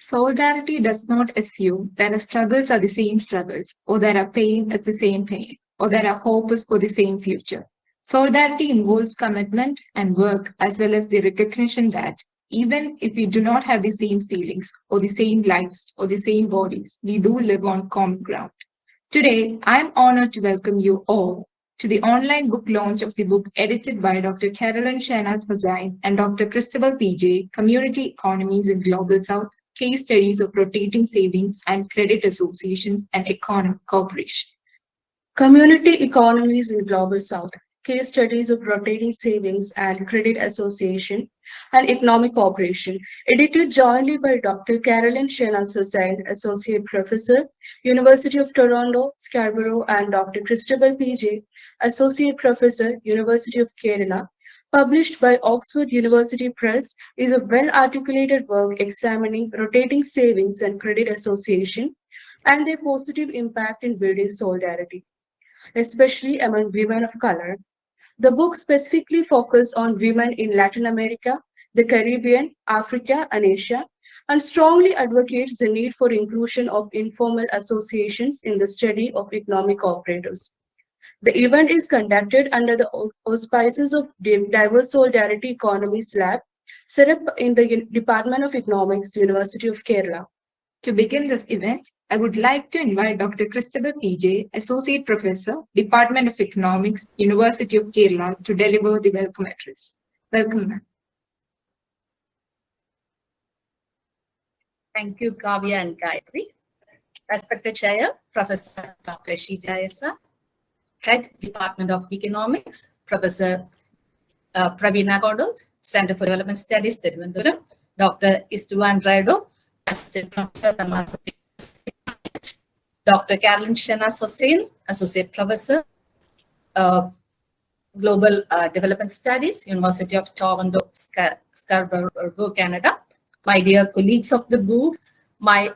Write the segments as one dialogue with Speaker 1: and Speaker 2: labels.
Speaker 1: Solidarity does not assume that our struggles are the same struggles, or that our pain is the same pain, or that our hope is for the same future. Solidarity involves commitment and work, as well as the recognition that even if we do not have the same feelings, or the same lives, or the same bodies, we do live on common ground. Today, I am honored to welcome you all to the online book launch of the book edited by Dr. Carolyn Shenaz Hossein and Dr. Christabell P.J, Community Economies in Global South, Case Studies of Rotating Savings and Credit Associations and Economic Cooperation.
Speaker 2: Community Economies in Global South, Case Studies of Rotating Savings and Credit Association and Economic Cooperation, edited jointly by Dr. Carolyn Shenaz Hossein, Associate Professor, University of Toronto, Scarborough, and Dr. Christabell P.J, Associate Professor, University of Kerala, published by Oxford University Press, is a well-articulated work examining rotating savings and credit association and their positive impact in building solidarity, especially among women of color. The book specifically focused on women in Latin America, the Caribbean, Africa, and Asia, and strongly advocates the need for inclusion of informal associations in the study of economic operators. The event is conducted under the auspices of Diverse Solidarity Economies Lab, set up in the Department of Economics, University of Kerala.
Speaker 1: To begin this event, I would like to invite Dr. Christabell P.J, Associate Professor, Department of Economics, University of Kerala, to deliver the welcome address. Welcome, ma'am.
Speaker 3: Thank you, Kavya and Gayatri. Respected Chair, Professor Dr. Shijayasa, Head Department of Economics, Professor Praveena Kodoth, Center for Development Studies, Thiruvananthapuram, Dr. Thiruvananthapuram, Assistant Professor, Dr. Carolyn Shenaz Hossein, Associate Professor, Global Development Studies, University of Toronto, Scarborough, Canada. My dear colleagues of the book, my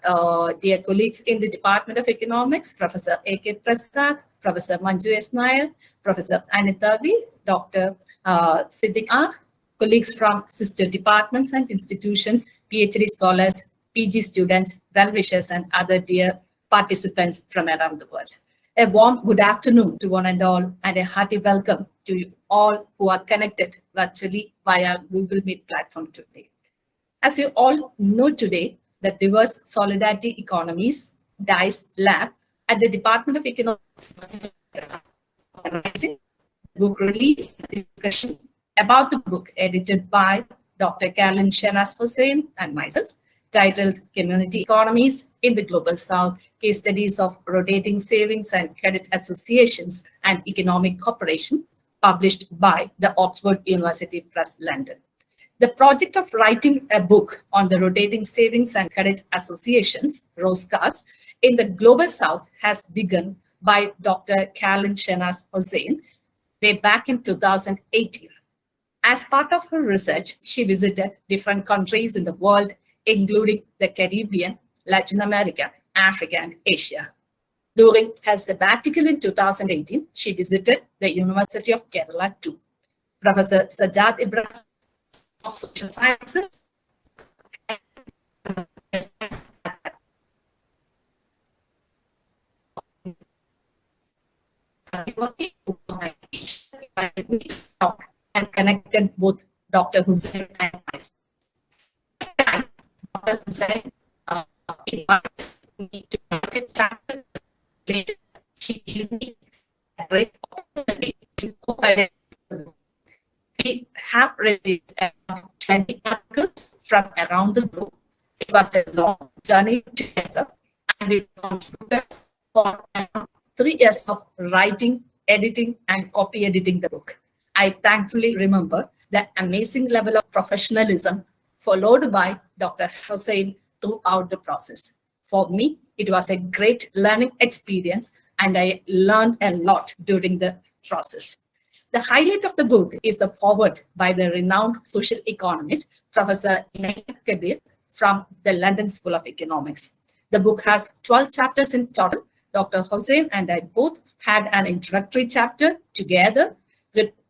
Speaker 3: dear colleagues in the Department of Economics, Professor A.K. Prasad, Professor Manju S. Nair, Professor Anita V, Dr. Siddiq R, colleagues from sister departments and institutions, PhD scholars, PG students, well-wishers, and other dear participants from around the world. A warm good afternoon to one and all, and a hearty welcome to you all who are connected virtually via Google Meet platform today. As you all know today, the Diverse Solidarity Economies, DISE lab at the Department of Economics book release discussion about the book edited by Dr. Carolyn Shenaz Hossein and myself, titled Community Economies in the Global South, Case Studies of Rotating Savings and Credit Associations and Economic Cooperation, published by the Oxford University Press, London. The project of writing a book on the rotating savings and credit associations, ROSCAs, in the Global South has begun by Dr. Carolyn Shenaz Hossein way back in 2018. As part of her research, she visited different countries in the world, including the Caribbean, Latin America, Africa, and Asia. During her sabbatical in 2018, she visited the University of Kerala too. Professor Sajjad Ibrahim of Social Sciences and connected both Dr. Hussain and myself. Dr. Hussain invited me to market chapter. She gave me a great opportunity to co-edit. We have received around 20 articles from around the globe. It was a long journey together, and we contributed for around 3 years of writing, editing, and copy editing the book. I thankfully remember the amazing level of professionalism followed by Dr. Hossein throughout the process. For me, it was a great learning experience, and I learned a lot during the process. The highlight of the book is the foreword by the renowned social economist, Professor Kabir from the London School of Economics. The book has 12 chapters in total. Dr. Hossein and I both had an introductory chapter together.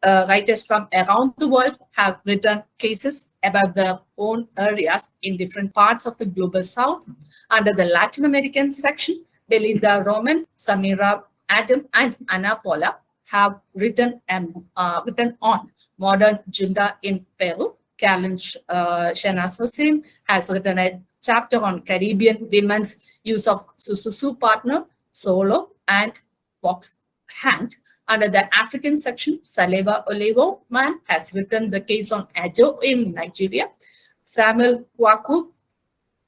Speaker 3: Writers from around the world have written cases about their own areas in different parts of the global south. Under the Latin American section, Belinda Roman, Samira Adam, and Ana Paula have written on modern junta in Peru. Shenaz Hossein has written a chapter on Caribbean women's use of Sususu partner, solo, and box hand. Under the African section, Saleva Olivo Man has written the case on Ajo in Nigeria. Samuel Kwaku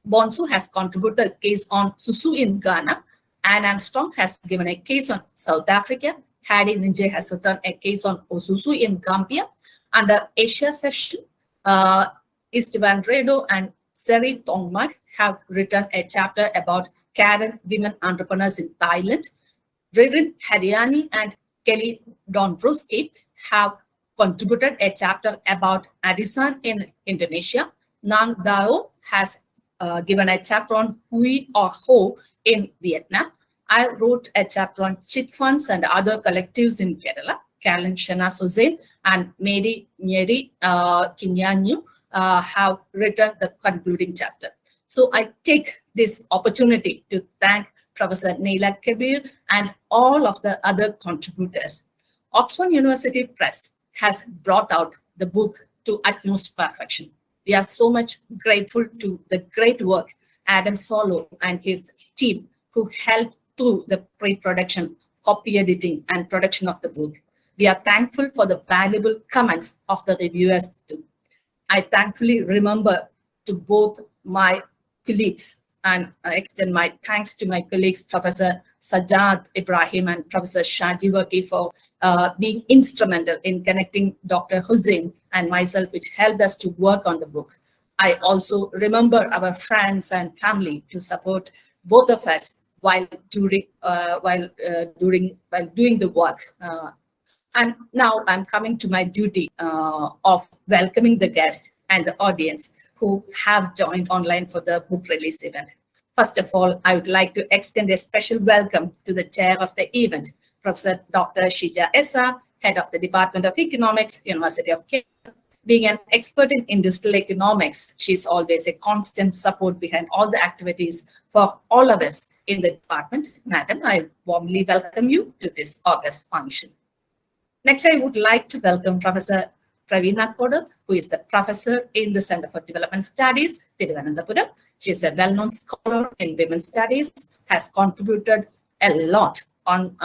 Speaker 3: Bonsu has contributed a case on Susu in Ghana. Anne Armstrong has given a case on South Africa. Hadi Ninja has written a case on Osusu in Gambia. Under Asia section, Istvan Redo and Seri Tongmat have written a chapter about Karen women entrepreneurs in Thailand. Ririn Hariani and Kelly Donbrowski have contributed a chapter about Adisan in Indonesia. Nang Dao has given a chapter on Hui or Ho in Vietnam. I wrote a chapter on chit funds and other collectives in Kerala. Callan Shenaz Hossein and Mary Kinyanyu have written the concluding chapter. So I take this opportunity to thank Professor Neila Kabir and all of the other contributors. Oxford University Press has brought out the book to utmost perfection. We are so much grateful to the great work Adam Solo and his team who helped through the pre-production, copy editing, and production of the book. We are thankful for the valuable comments of the reviewers too. I thankfully remember to both my colleagues and extend my thanks to my colleagues, Professor Sajjad Ibrahim and Professor Shaji Waki for being instrumental in connecting Dr. Hussain and myself, which helped us to work on the book. I also remember our friends and family to support both of us while doing the work. And now I'm coming to my duty of welcoming the guests and the audience who have joined online for the book release event. First of all, I would like to extend a special welcome to the chair of the event, Professor Dr. Shija Essa, head of the Department of Economics, University of Kerala. Being an expert in industrial economics, she's always a constant support behind all the activities for all of us in the department. Madam, I warmly welcome you to this August function. Next, I would like to welcome Professor Praveena Kodoth, who is the professor in the Center for Development Studies, Thiruvananthapuram. She is a well-known scholar in women's studies, has contributed a lot on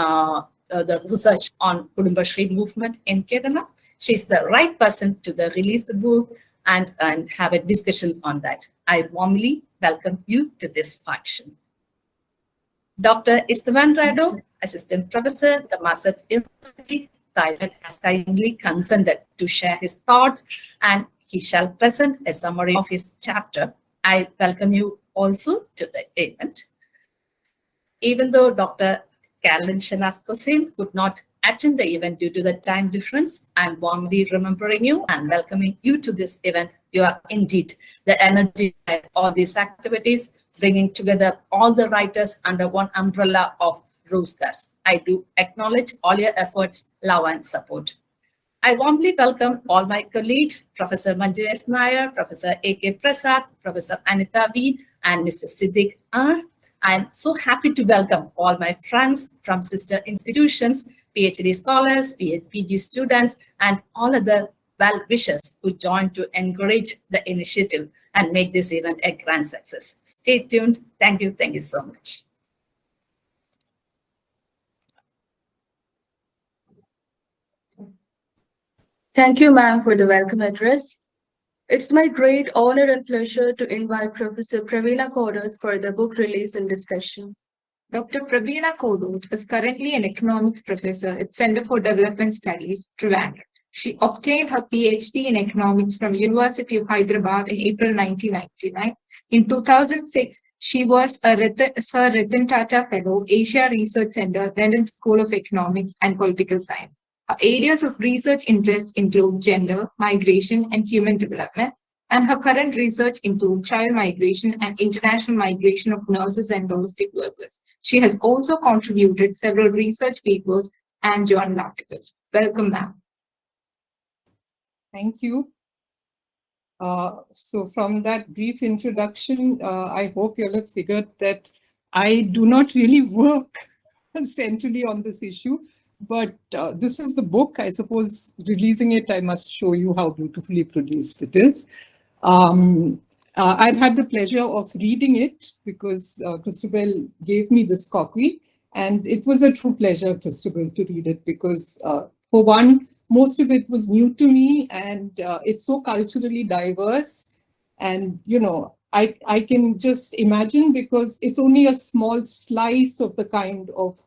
Speaker 3: the research on Kudumbashree movement in Kerala. She's the right person to release the book and have a discussion on that. I warmly welcome you to this function. Dr. Istvan Rado, Assistant Professor at the Masat University, Thailand, has kindly consented to share his thoughts, and he shall present a summary of his chapter. I welcome you also to the event. Even though Dr. Carolyn Shenaz Hossein could not attend the event due to the time difference, I'm warmly remembering you and welcoming you to this event. You are indeed the energy of all these activities, bringing together all the writers under one umbrella of Rosecast. I do acknowledge all your efforts, love, and support. I warmly welcome all my colleagues, Professor Manjuresh Nair, Professor A.K. Prasad, Professor Anita V, and Mr. Siddiq R. I'm so happy to welcome all my friends from sister institutions, PhD scholars, PG students, and all other well-wishers who joined to encourage the initiative and make this event a grand success. Stay tuned. Thank you. Thank you so much.
Speaker 2: Thank you, ma'am, for the welcome address. It's my great honor and pleasure to invite Professor Praveena Kodoth for the book release and discussion.
Speaker 1: Dr. Praveena Kodoth is currently an economics professor at Center for Development Studies, Trivandrum. She obtained her PhD in economics from University of Hyderabad in April 1999. In 2006, she was a Sir Ratan Tata Fellow, Asia Research Center, London School of Economics and Political Science. Her areas of research interest include gender, migration, and human development, and her current research includes child migration and international migration of nurses and domestic workers. She has also contributed several research papers and journal articles. Welcome, ma'am.
Speaker 4: Thank you. So from that brief introduction, I hope you'll have figured that I do not really work centrally on this issue, but this is the book. I suppose releasing it, I must show you how beautifully produced it is. I've had the pleasure of reading it because Christabell gave me this copy, and it was a true pleasure, Christabell, to read it because, for one, most of it was new to me, and it's so culturally diverse. And, you know, I can just imagine, because it's only a small slice of the kind of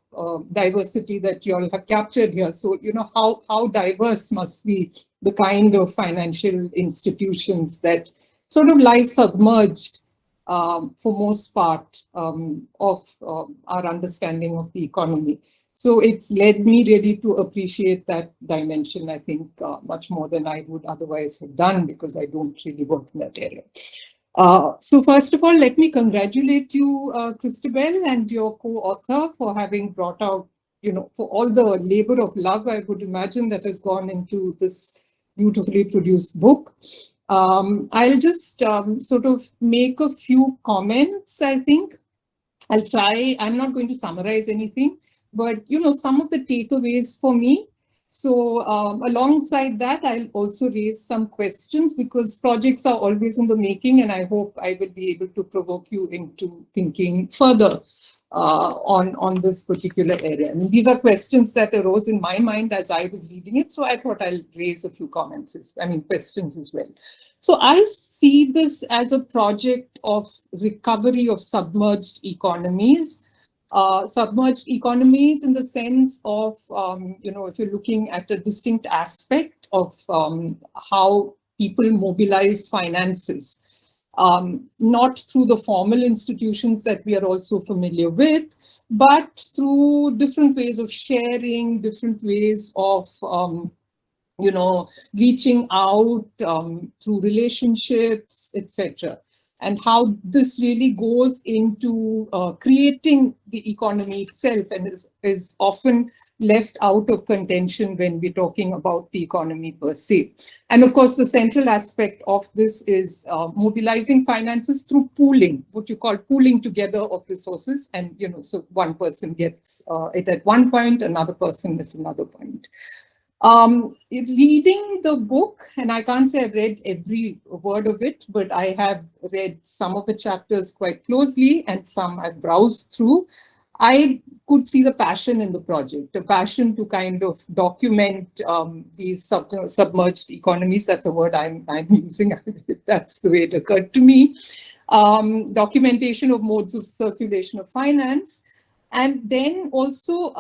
Speaker 4: diversity that you all have captured here. So, you know, how diverse must be the kind of financial institutions that sort of lie submerged for most part of our understanding of the economy. So it's led me really to appreciate that dimension, I think, much more than I would otherwise have done, because I don't really work in that area. So first of all, let me congratulate you, Christabell, and your co-author for having brought out, you know, for all the labor of love, I would imagine, that has gone into this beautifully produced book. I'll just sort of make a few comments, I think. I'll try. I'm not going to summarize anything, but, you know, some of the takeaways for me. So alongside that, I'll also raise some questions, because projects are always in the making, and I hope I will be able to provoke you into thinking further on this particular area. I mean, these are questions that arose in my mind as I was reading it, so I thought I'll raise a few questions as well. So I see this as a project of recovery of submerged economies. Submerged economies in the sense of, you know, if you're looking at a distinct aspect of how people mobilize finances, not through the formal institutions that we are also familiar with, but through different ways of sharing, different ways of you know, reaching out through relationships, etc. And how this really goes into creating the economy itself, and is often left out of contention when we're talking about the economy per se. And of course, the central aspect of this is mobilizing finances through pooling, what you call pooling together of resources. And, you know, so one person gets it at one point, another person at another point. Reading the book, and I can't say I've read every word of it, but I have read some of the chapters quite closely and some I've browsed through. I could see the passion in the project, the passion to kind of document these submerged economies. That's a word I'm using. That's the way it occurred to me. Documentation of modes of circulation of finance. And then also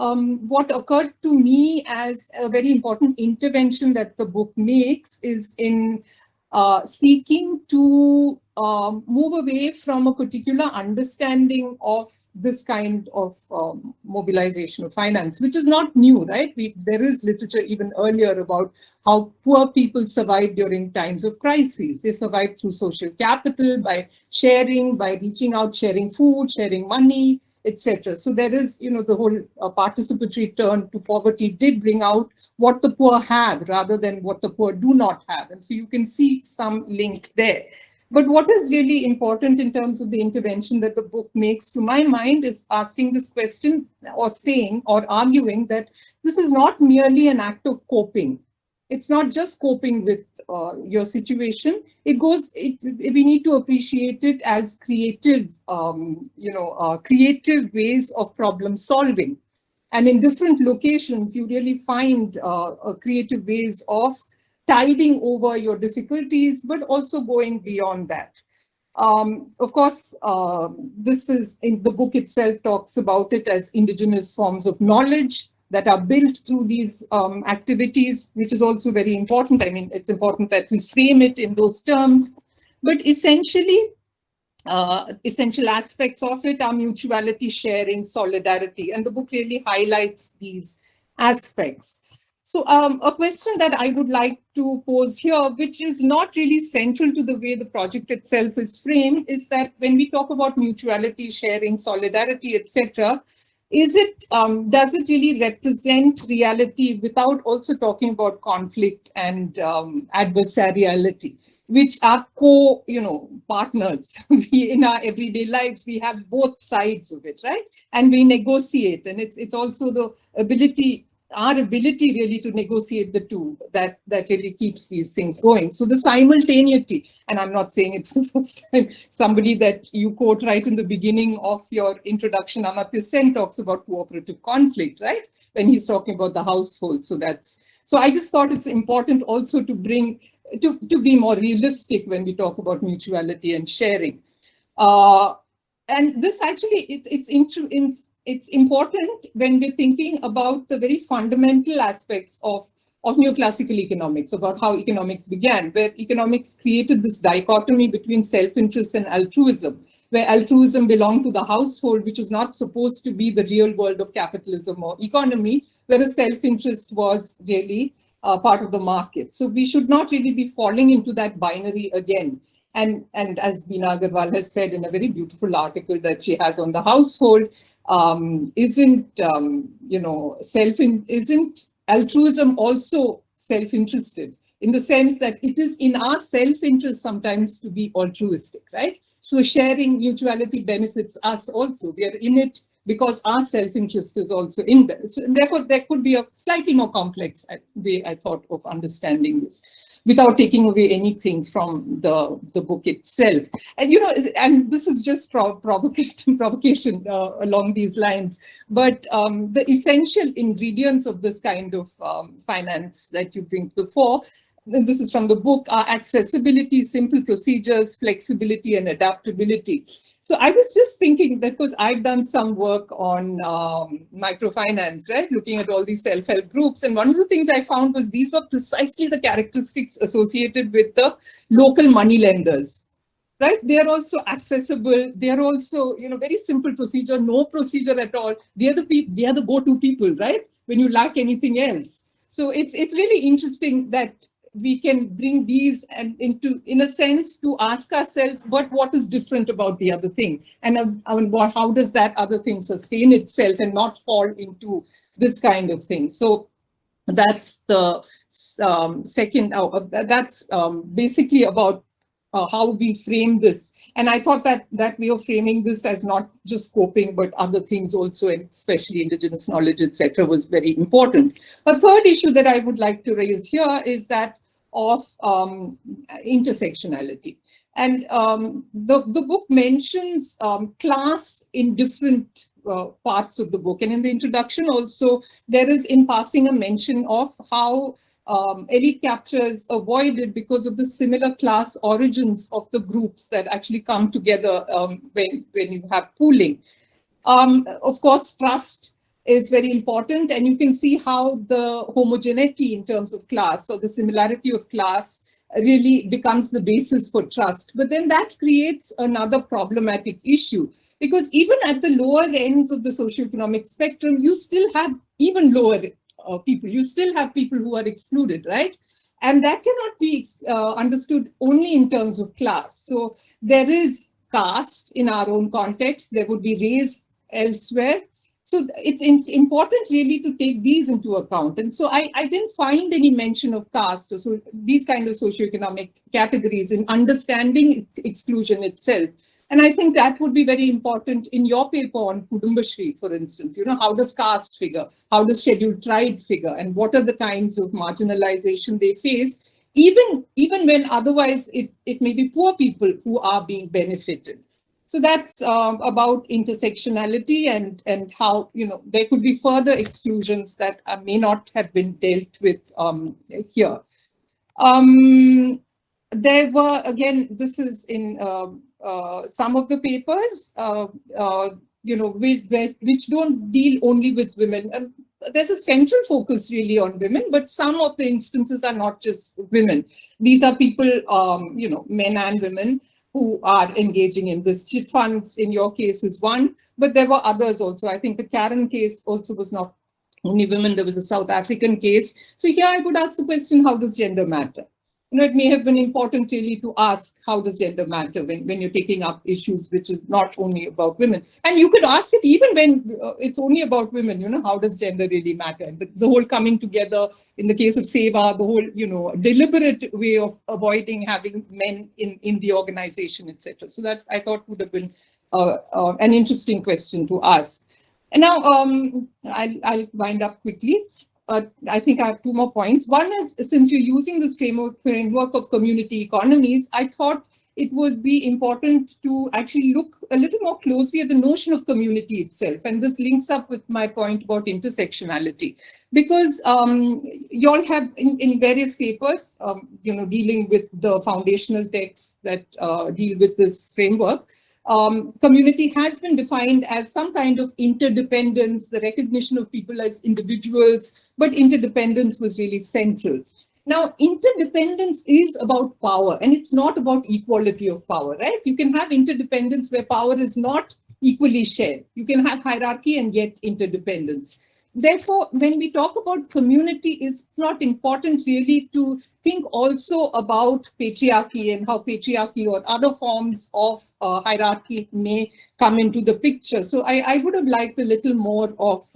Speaker 4: what occurred to me as a very important intervention that the book makes is in seeking to move away from a particular understanding of this kind of mobilization of finance, which is not new, right? There is literature even earlier about how poor people survive during times of crises. They survive through social capital, by sharing, by reaching out, sharing food, sharing money, etc. So there is, you know, the whole participatory turn to poverty did bring out what the poor have rather than what the poor do not have. And so you can see some link there. But what is really important in terms of the intervention that the book makes, to my mind, is asking this question, or saying or arguing that this is not merely an act of coping. It's not just coping with your situation. We need to appreciate it as creative, creative ways of problem solving. And in different locations, you really find creative ways of tiding over your difficulties, but also going beyond that. Of course, this is in the book itself talks about it as indigenous forms of knowledge that are built through these activities, which is also very important. I mean, it's important that we frame it in those terms, but essentially, essential aspects of it are mutuality, sharing, solidarity, and the book really highlights these aspects. So a question that I would like to pose here, which is not really central to the way the project itself is framed, is that when we talk about mutuality, sharing, solidarity, etc., does it really represent reality without also talking about conflict and adversariality? which are partners. We, in our everyday lives, we have both sides of it, right? And we negotiate, and it's also the ability, our ability really to negotiate the two that really keeps these things going. So the simultaneity, and I'm not saying it for the first time, somebody that you quote right in the beginning of your introduction, Amartya Sen, talks about cooperative conflict, right? When he's talking about the household. So I just thought it's important also to bring, to be more realistic when we talk about mutuality and sharing. And this actually, it's important when we're thinking about the very fundamental aspects of neoclassical economics, about how economics began, where economics created this dichotomy between self-interest and altruism, where altruism belonged to the household, which was not supposed to be the real world of capitalism or economy, whereas self-interest was really part of the market. So we should not really be falling into that binary again. And as Beena Agarwal has said in a very beautiful article that she has on the household, isn't altruism also self-interested, in the sense that it is in our self-interest sometimes to be altruistic, right? So sharing mutuality benefits us also. We are in it because our self-interest is also in there. So therefore, there could be a slightly more complex way, I thought, of understanding this, without taking away anything from the book itself. And, and this is just provocation along these lines, but the essential ingredients of this kind of finance that you bring to the fore, and this is from the book, are accessibility, simple procedures, flexibility, and adaptability. So I was just thinking that, because I've done some work on microfinance, right? Looking at all these self-help groups. And one of the things I found was these were precisely the characteristics associated with the local money lenders, right? They are also accessible. They are also, very simple procedure, no procedure at all. They are the go-to people, right? When you lack anything else. So it's really interesting that we can bring these and in a sense, to ask ourselves, but what is different about the other thing? And how does that other thing sustain itself and not fall into this kind of thing? So that's the second, that's basically about how we frame this. And I thought that way of framing this as not just coping, but other things also, and especially indigenous knowledge, etc., was very important. A third issue that I would like to raise here is that of intersectionality. And the book mentions class in different parts of the book. And in the introduction also, there is in passing a mention of how elite capture is avoided because of the similar class origins of the groups that actually come together when you have pooling. Of course, trust is very important, and you can see how the homogeneity in terms of class, or the similarity of class, really becomes the basis for trust. But then that creates another problematic issue, because even at the lower ends of the socioeconomic spectrum, you still have even lower people. You still have people who are excluded, right? And that cannot be understood only in terms of class. So there is caste in our own context. There would be race elsewhere. So it's important really to take these into account. And so I didn't find any mention of caste, or so these kind of socioeconomic categories in understanding exclusion itself. And I think that would be very important in your paper on Kudumbashri, for instance. How does caste figure? How does scheduled tribe figure? And what are the kinds of marginalization they face, even when otherwise it may be poor people who are being benefited. So that's about intersectionality and how, there could be further exclusions that may not have been dealt with here. There were, again, this is in some of the papers, which don't deal only with women. And there's a central focus really on women, but some of the instances are not just women. These are people, men and women, who are engaging in this. Chit funds, in your case, is one, but there were others also. I think the Karen case also was not only women. There was a South African case. So here I would ask the question, how does gender matter? it may have been important really to ask, how does gender matter when you're taking up issues which is not only about women? And you could ask it even when it's only about women, how does gender really matter? The whole coming together in the case of Seva, the whole, deliberate way of avoiding having men in the organization, etc. So that I thought would have been an interesting question to ask. And now I'll wind up quickly. I think I have two more points. One is, since you're using this framework of community economies, I thought it would be important to actually look a little more closely at the notion of community itself. And this links up with my point about intersectionality, because you all have in various papers, dealing with the foundational texts that deal with this framework, community has been defined as some kind of interdependence, the recognition of people as individuals, but interdependence was really central. Now, interdependence is about power, and it's not about equality of power, right? You can have interdependence where power is not equally shared. You can have hierarchy and yet interdependence. Therefore, when we talk about community, it's not important really to think also about patriarchy and how patriarchy or other forms of hierarchy may come into the picture. So I would have liked a little more of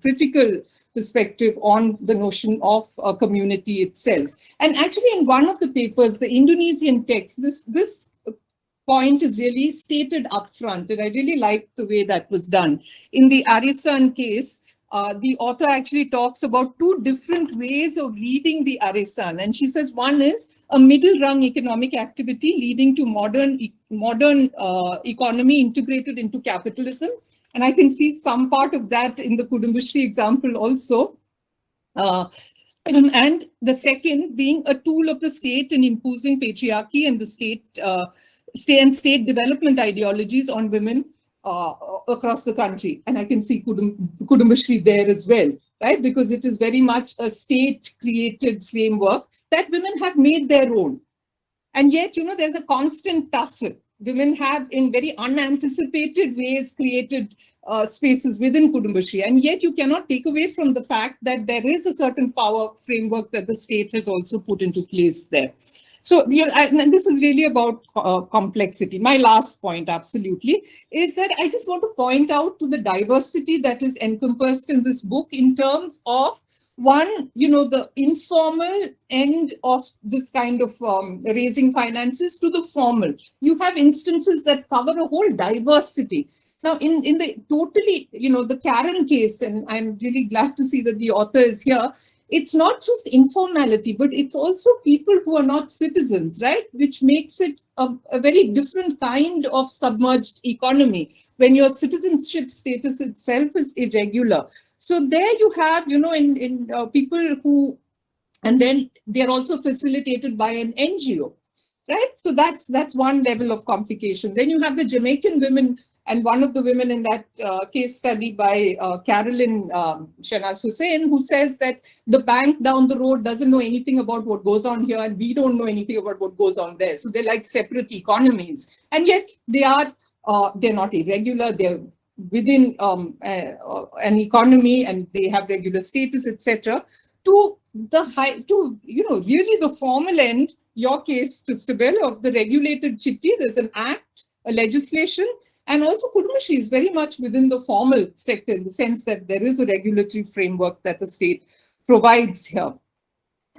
Speaker 4: critical perspective on the notion of community itself. And actually, in one of the papers, the Indonesian text, this point is really stated upfront, and I really liked the way that was done. In the Arisan case, the author actually talks about two different ways of reading the Arisan. And she says one is a middle-rung economic activity leading to modern economy integrated into capitalism. And I can see some part of that in the Kudumbashree example also. And the second being a tool of the state in imposing patriarchy and the state development ideologies on women across the country. And I can see Kudumbashree there as well, right? Because it is very much a state-created framework that women have made their own. And yet, there's a constant tussle. Women have, in very unanticipated ways, created spaces within Kudumbashree. And yet, you cannot take away from the fact that there is a certain power framework that the state has also put into place there. So and this is really about complexity. My last point, absolutely, is that I just want to point out to the diversity that is encompassed in this book in terms of, one, the informal end of this kind of raising finances to the formal. You have instances that cover a whole diversity. Now, in the totally, the Karen case, and I'm really glad to see that the author is here, it's not just informality, but it's also people who are not citizens, right? Which makes it a very different kind of submerged economy when your citizenship status itself is irregular. So there you have, in people who, and then they're also facilitated by an NGO, right? So that's one level of complication. Then you have the Jamaican women, and one of the women in that case study by Carolyn Shenaz Hossein, who says that the bank down the road doesn't know anything about what goes on here, and we don't know anything about what goes on there. So they're like separate economies, and yet they're not irregular. They're within an economy, and they have regular status, etc. To the high, to really the formal end. Your case, Christabell, of the regulated chitti, there's an act, a legislation. And also Kudumbashree is very much within the formal sector in the sense that there is a regulatory framework that the state provides here.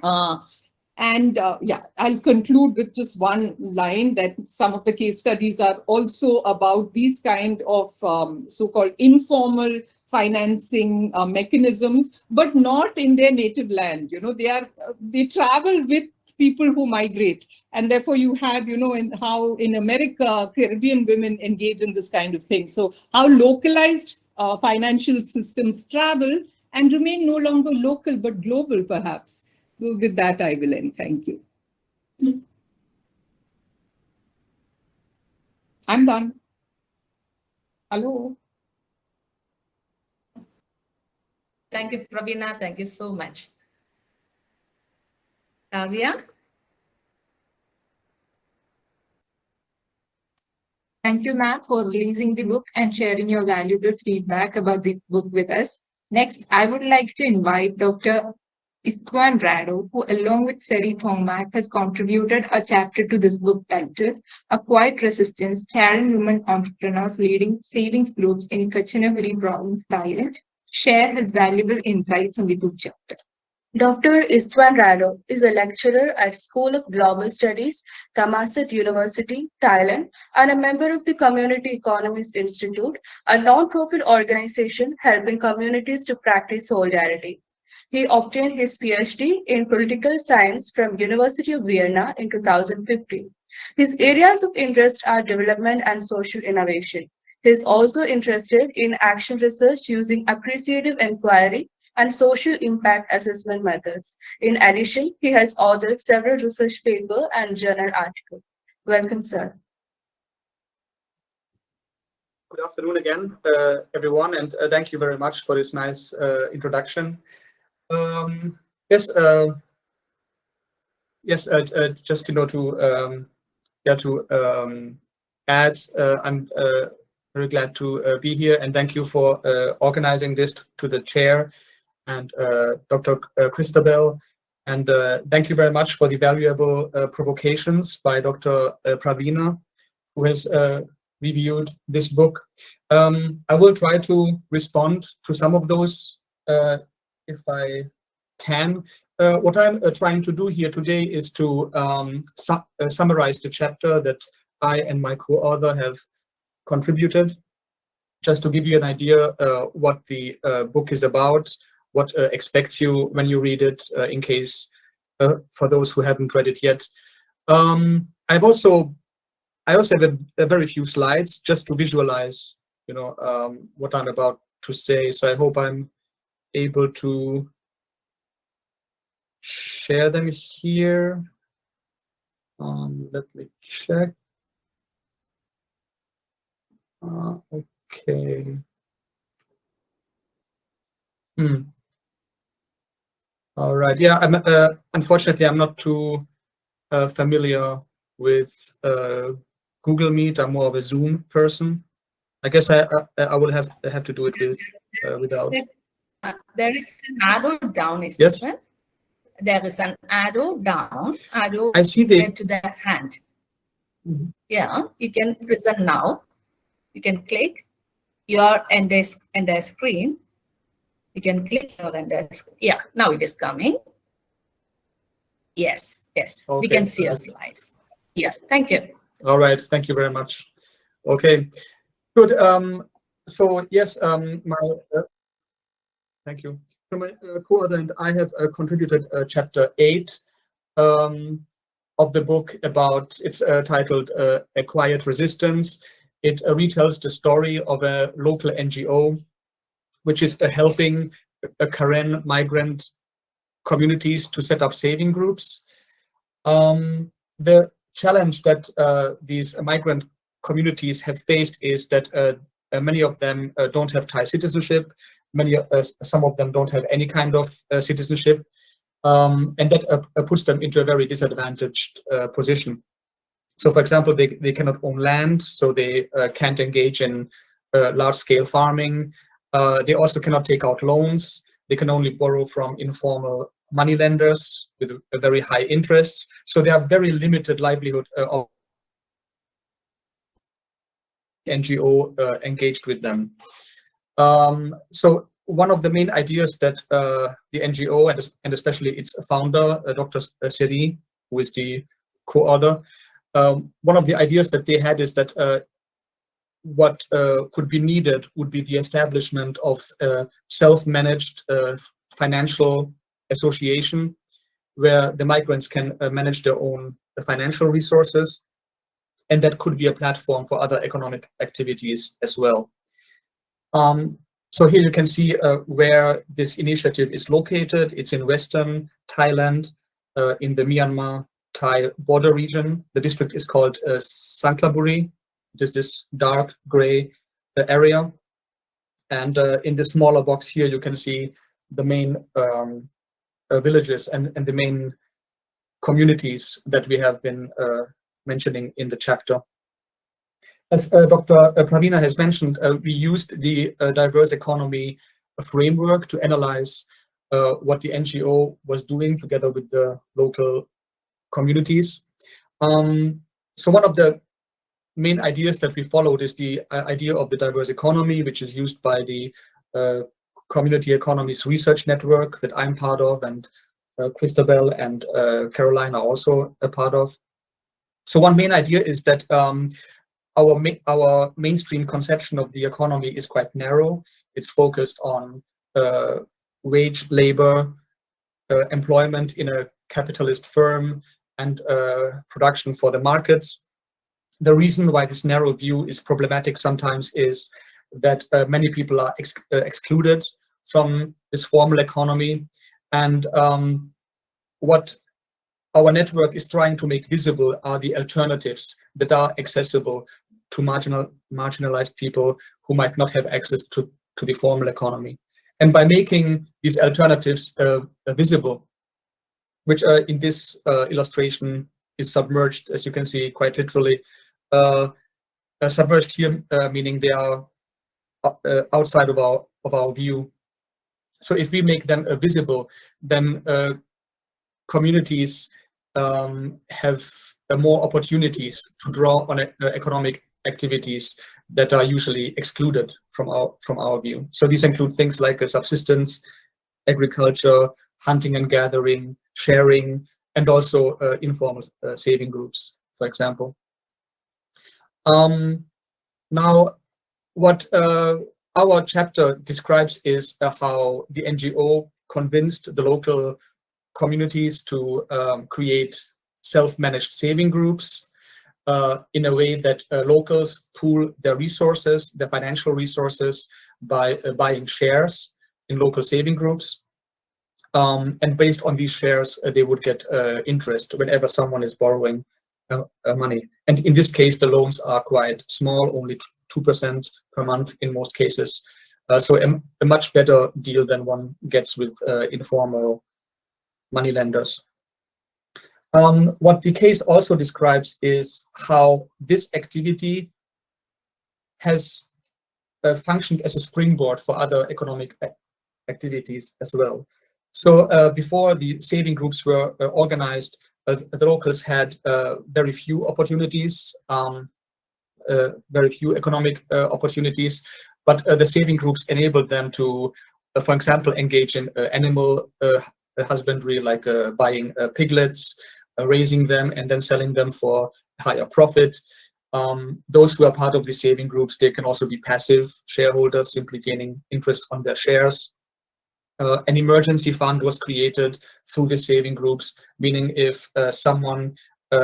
Speaker 4: Yeah, I'll conclude with just one line that some of the case studies are also about these kind of so-called informal financing mechanisms, but not in their native land. They travel with people who migrate. And therefore you have, in how in America, Caribbean women engage in this kind of thing. So how localized financial systems travel and remain no longer local, but global, perhaps. So with that, I will end. Thank you. I'm done. Hello.
Speaker 3: Thank you, Praveena. Thank you so much. Kavya?
Speaker 1: Thank you, ma'am, for releasing the book and sharing your valuable feedback about the book with us. Next, I would like to invite Dr. Istvan Rado, who along with Seri Thongmak has contributed a chapter to this book titled A Quiet Resistance, Karen Women Entrepreneurs Leading Savings Groups in Kanchanaburi Province, Thailand, share his valuable insights in the book chapter.
Speaker 2: Dr. Istvan Rado is a lecturer at School of Global Studies, Thammasat University, Thailand, and a member of the Community Economies Institute, a non-profit organization helping communities to practice solidarity. He obtained his PhD in political science from University of Vienna in 2015. His areas of interest are development and social innovation. He is also interested in action research using appreciative inquiry and social impact assessment methods. In addition, he has authored several research papers and journal articles. Welcome, sir.
Speaker 5: Good afternoon again, everyone, and thank you very much for this nice introduction. Yes, just to add, I'm very glad to be here, and thank you for organizing this to the chair and Dr. Christabell, and thank you very much for the valuable provocations by Dr. Praveena, who has reviewed this book. I will try to respond to some of those if I can. What I'm trying to do here today is to summarize the chapter that I and my co-author have contributed, just to give you an idea what the book is about, what expects you when you read it, in case for those who haven't read it yet. I also have a very few slides just to visualize, what I'm about to say. So I hope I'm able to share them here. Let me check. Okay. All right. Yeah. Unfortunately, I'm not too familiar with Google Meet. I'm more of a Zoom person. I guess I will have to do it without.
Speaker 3: There is an arrow down, is
Speaker 5: Yes.
Speaker 3: it? There is an arrow down. Arrow
Speaker 5: I see the
Speaker 3: to the hand. Yeah, you can present now. You can click your entire screen. You can click your entire screen. Yeah, now it is coming. Yes, yes.
Speaker 5: Okay.
Speaker 3: We can see your slides. Yeah, thank you.
Speaker 5: All right, thank you very much. Okay, good. So yes, thank you. So my co-author and I have contributed chapter 8 of the book about, it's titled A Quiet Resistance. It retells the story of a local NGO, which is helping Karen migrant communities to set up saving groups. The challenge that these migrant communities have faced is that many of them don't have Thai citizenship. Some of them don't have any kind of citizenship, and that puts them into a very disadvantaged position. So, for example, they cannot own land, so they can't engage in large-scale farming. They also cannot take out loans. They can only borrow from informal money lenders with a very high interest. So they have very limited livelihood of NGO engaged with them. So one of the main ideas that the NGO and especially its founder, Dr. Seri, who is the co-author, one of the ideas that they had is that what could be needed would be the establishment of a self-managed financial association where the migrants can manage their own financial resources, and that could be a platform for other economic activities as well. So here you can see where this initiative is located. It's in Western Thailand, in the Myanmar-Thai border region. The district is called Sanklaburi. It is this dark gray area. And in the smaller box here, you can see the main villages and the main communities that we have been mentioning in the chapter. As Dr. Praveena has mentioned, we used the diverse economy framework to analyze what the NGO was doing together with the local communities. So one of the main ideas that we followed is the idea of the diverse economy, which is used by the Community Economies Research Network that I'm part of, and Christabell and Caroline are also a part of. So one main idea is that our mainstream conception of the economy is quite narrow. It's focused on wage labor, employment in a capitalist firm, and production for the markets. The reason why this narrow view is problematic sometimes is that many people are excluded from this formal economy, and what our network is trying to make visible are the alternatives that are accessible to marginalized people who might not have access to the formal economy. And by making these alternatives visible, which in this illustration is submerged, as you can see, quite literally, submerged here, meaning they are outside of our view. So if we make them visible, then communities have more opportunities to draw on economic activities that are usually excluded from our view. So these include things like subsistence, agriculture, hunting and gathering, sharing, and also informal saving groups, for example. Now, what our chapter describes is how the NGO convinced the local communities to create self-managed saving groups in a way that locals pool their resources, their financial resources, by buying shares in local saving groups. And based on these shares, they would get interest whenever someone is borrowing money. And in this case, the loans are quite small, only 2% per month in most cases. So a much better deal than one gets with informal moneylenders. What the case also describes is how this activity has functioned as a springboard for other economic activities as well. So before the saving groups were organized, the locals had very few opportunities, very few economic opportunities, but the saving groups enabled them to, for example, engage in animal husbandry, like buying piglets, raising them, and then selling them for higher profit. Those who are part of the saving groups, they can also be passive shareholders, simply gaining interest on their shares. An emergency fund was created through the saving groups, meaning if someone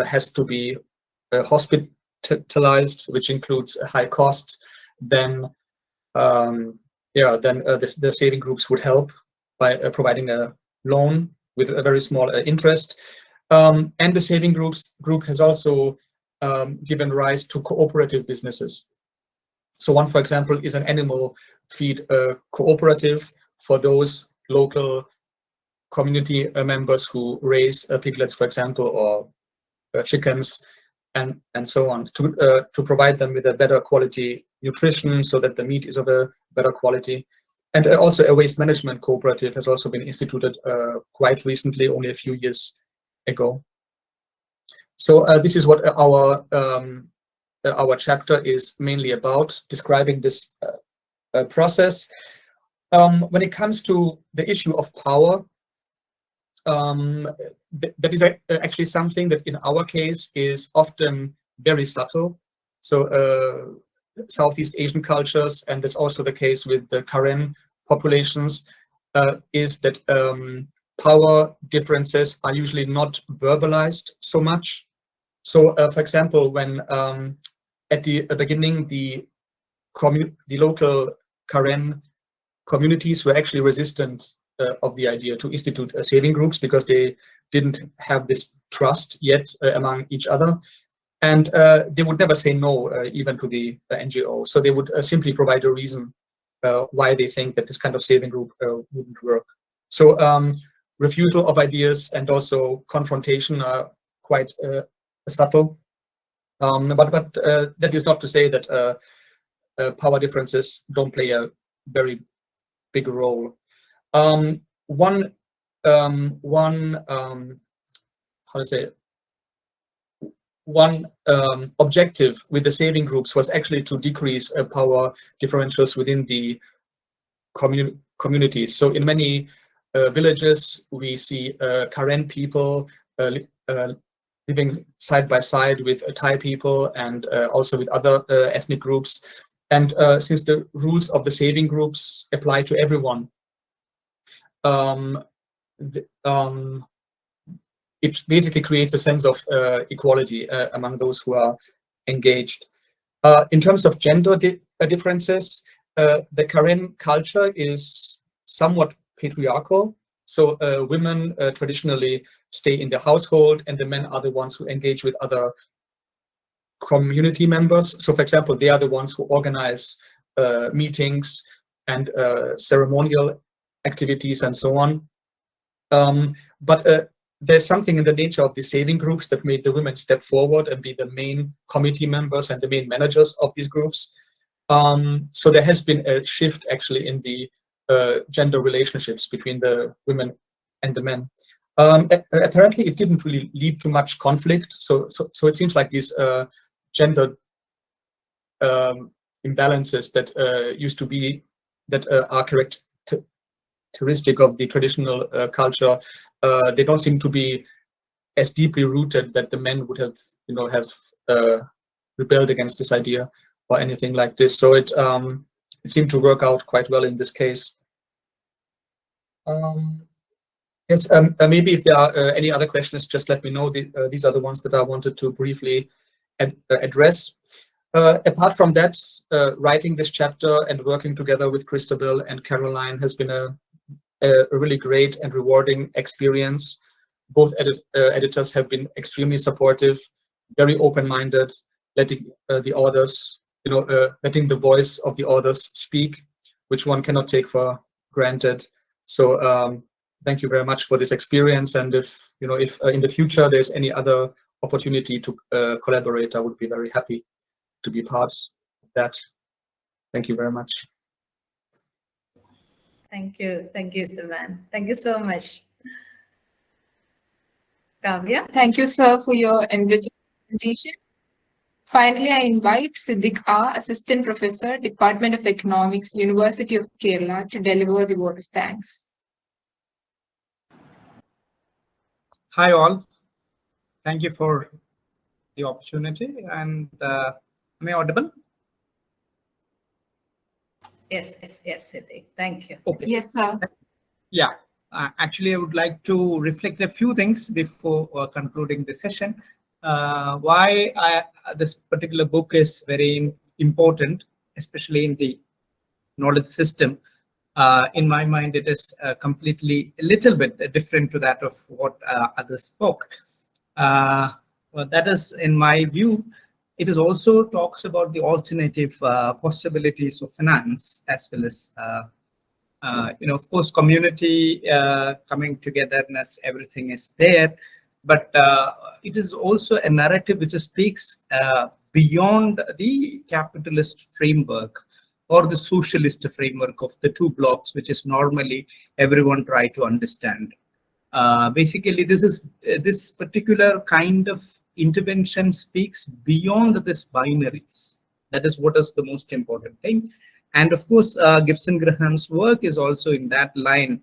Speaker 5: has to be hospitalized, which includes a high cost, then the saving groups would help by providing a loan with a very small interest. And the saving group has also given rise to cooperative businesses. So one, for example, is an animal feed cooperative for those local community members who raise piglets, for example, or chickens, and so on, to provide them with a better quality nutrition so that the meat is of a better quality. And also a waste management cooperative has also been instituted quite recently, only a few years ago. So this is what our chapter is mainly about, describing this process. When it comes to the issue of power, that is actually something that in our case is often very subtle. So Southeast Asian cultures, and that's also the case with the Karen populations, is that power differences are usually not verbalized so much. So for example, when at the beginning, the local Karen communities were actually resistant of the idea to institute saving groups because they didn't have this trust yet among each other. And they would never say no, even to the NGO. So they would simply provide a reason why they think that this kind of saving group wouldn't work. So refusal of ideas and also confrontation are quite subtle. But that is not to say that power differences don't play a very big role. one how to say, one objective with the saving groups was actually to decrease power differentials within the communities. So in many villages, we see Karen people living side by side with Thai people and also with other ethnic groups. And since the rules of the saving groups apply to everyone, it basically creates a sense of equality among those who are engaged. In terms of gender differences, the Karen culture is somewhat patriarchal. So women traditionally stay in the household, and the men are the ones who engage with other community members. So for example, they are the ones who organize meetings and ceremonial activities and so on. But there's something in the nature of the saving groups that made the women step forward and be the main committee members and the main managers of these groups. So there has been a shift actually in the gender relationships between the women and the men. Apparently, it didn't really lead to much conflict. So it seems like these gender imbalances that used to be, that are characteristic of the traditional culture, they don't seem to be as deeply rooted that the men would have, rebelled against this idea or anything like this. So it seemed to work out quite well in this case. Yes, maybe if there are any other questions, just let me know. These are the ones that I wanted to briefly address. Apart from that, writing this chapter and working together with Christabell and Caroline has been a really great and rewarding experience. Both editors have been extremely supportive, very open-minded, letting the authors, letting the voice of the authors speak, which one cannot take for granted. So thank you very much for this experience. And if in the future there's any other opportunity to collaborate, I would be very happy to be part of that. Thank you very much.
Speaker 3: Thank you, Stevan. Thank you so much. Kavya?
Speaker 1: Thank you, sir, for your enriching presentation. Finally, I invite Siddiq R, Assistant Professor, Department of Economics, University of Kerala, to deliver the vote of thanks.
Speaker 6: Hi, all. Thank you for the opportunity. And am I audible?
Speaker 3: Yes, Siddiq. Thank you.
Speaker 6: Okay.
Speaker 1: Yes, sir.
Speaker 6: Yeah. Actually, I would like to reflect a few things before concluding the session. Why this particular book is very important, especially in the knowledge system. In my mind, it is completely a little bit different to that of what others spoke. Well, that is, in my view, it is also talks about the alternative possibilities of finance, as well as of course, community coming togetherness, everything is there, but it is also a narrative which speaks beyond the capitalist framework or the socialist framework of the two blocks, which is normally everyone try to understand. Basically, this particular kind of intervention speaks beyond this binaries. That is what is the most important thing. And of course, Gibson Graham's work is also in that line.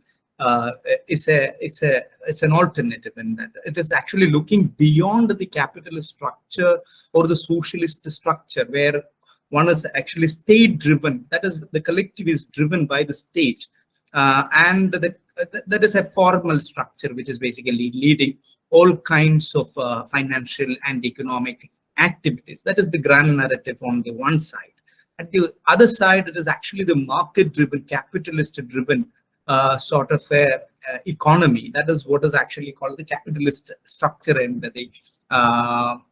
Speaker 6: It's an alternative in that it is actually looking beyond the capitalist structure or the socialist structure, where one is actually state driven. That is, the collective is driven by the state, and that is a formal structure which is basically leading all kinds of financial and economic activities. That is the grand narrative on the one side. At the other side, it is actually the market-driven, capitalist-driven sort of economy. That is what is actually called the capitalist structure, and the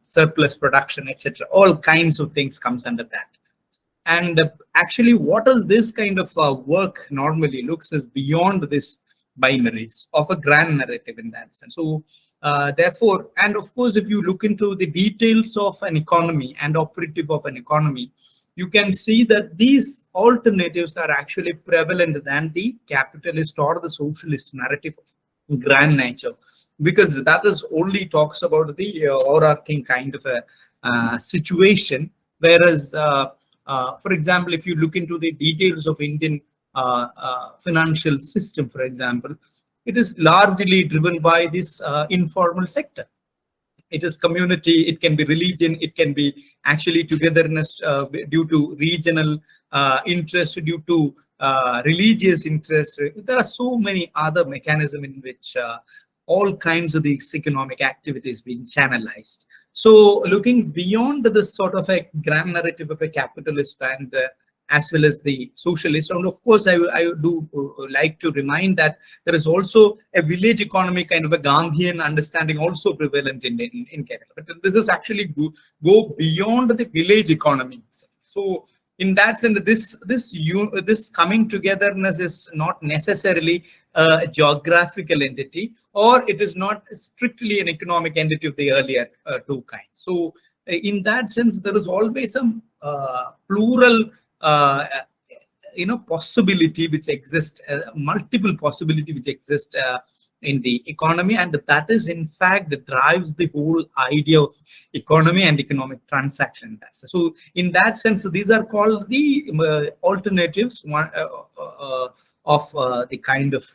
Speaker 6: surplus production, etc. All kinds of things comes under that. And actually, what is this kind of work normally looks is beyond this binaries of a grand narrative in that sense. So therefore, and of course, if you look into the details of an economy and operative of an economy, you can see that these alternatives are actually prevalent than the capitalist or the socialist narrative of grand nature, because that is only talks about the overarching kind of a situation. Whereas, for example, if you look into the details of Indian financial system, for example, it is largely driven by this informal sector. It is community, it can be religion, it can be actually togetherness due to regional interest, due to religious interest. There are so many other mechanisms in which all kinds of these economic activities being channelized. So looking beyond this sort of a grand narrative of a capitalist and as well as the socialist, and of course I do like to remind that there is also a village economy kind of a Gandhian understanding also prevalent in Kerala. But this is actually go beyond the village economy. So in that sense, this coming togetherness is not necessarily a geographical entity, or it is not strictly an economic entity of the earlier two kinds. So in that sense, there is always some plural possibility which exists, multiple possibility which exist in the economy, and that is in fact that drives the whole idea of economy and economic transaction. So in that sense, these are called the alternatives of the kind of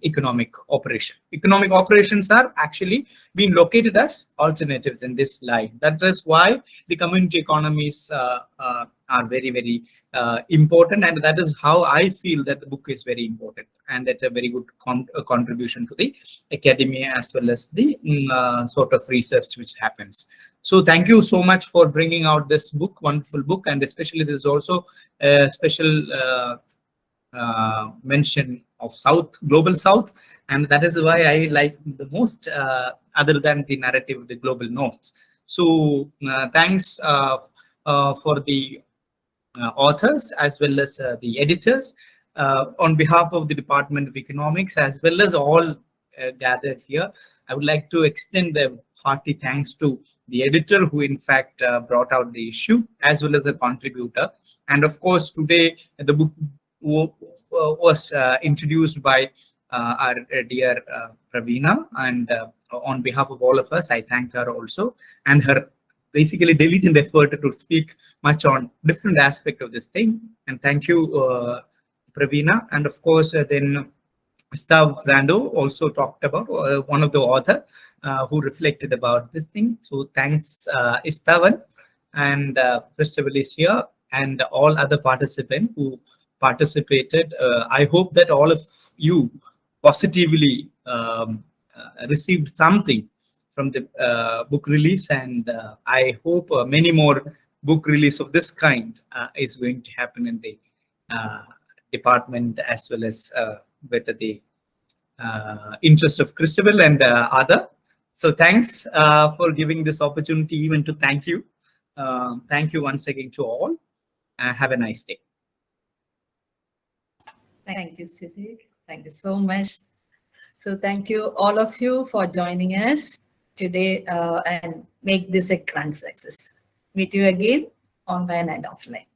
Speaker 6: economic operation. Economic operations are actually being located as alternatives in this slide. That is why the community economies are very, very important, and that is how I feel that the book is very important, and that's a very good contribution to the academia as well as the sort of research which happens. So thank you so much for bringing out this book, wonderful book, and especially there's also a special mention of global South, and that is why I like the most, other than the narrative of the global North. So thanks for the authors as well as the editors. On behalf of the Department of Economics as well as all gathered here, I would like to extend a hearty thanks to the editor who in fact brought out the issue, as well as a contributor. And of course, today the book was introduced by our dear Praveena, and on behalf of all of us, I thank her also, and her basically diligent effort to speak much on different aspect of this thing. And thank you, Praveena. And of course, then Gustav Rando also talked about one of the author who reflected about this thing. So thanks, Istavan and Christabell is here, and all other participants who participated. I hope that all of you positively received something from the book release, and I hope many more book release of this kind is going to happen in the department, as well as with the interest of Christabell and other. So thanks for giving this opportunity even to thank you. Thank you once again to all. Have a nice day.
Speaker 3: Thank you, Siddiq. Thank you so much. So thank you all of you for joining us today and make this a grand success. Meet you again online and offline.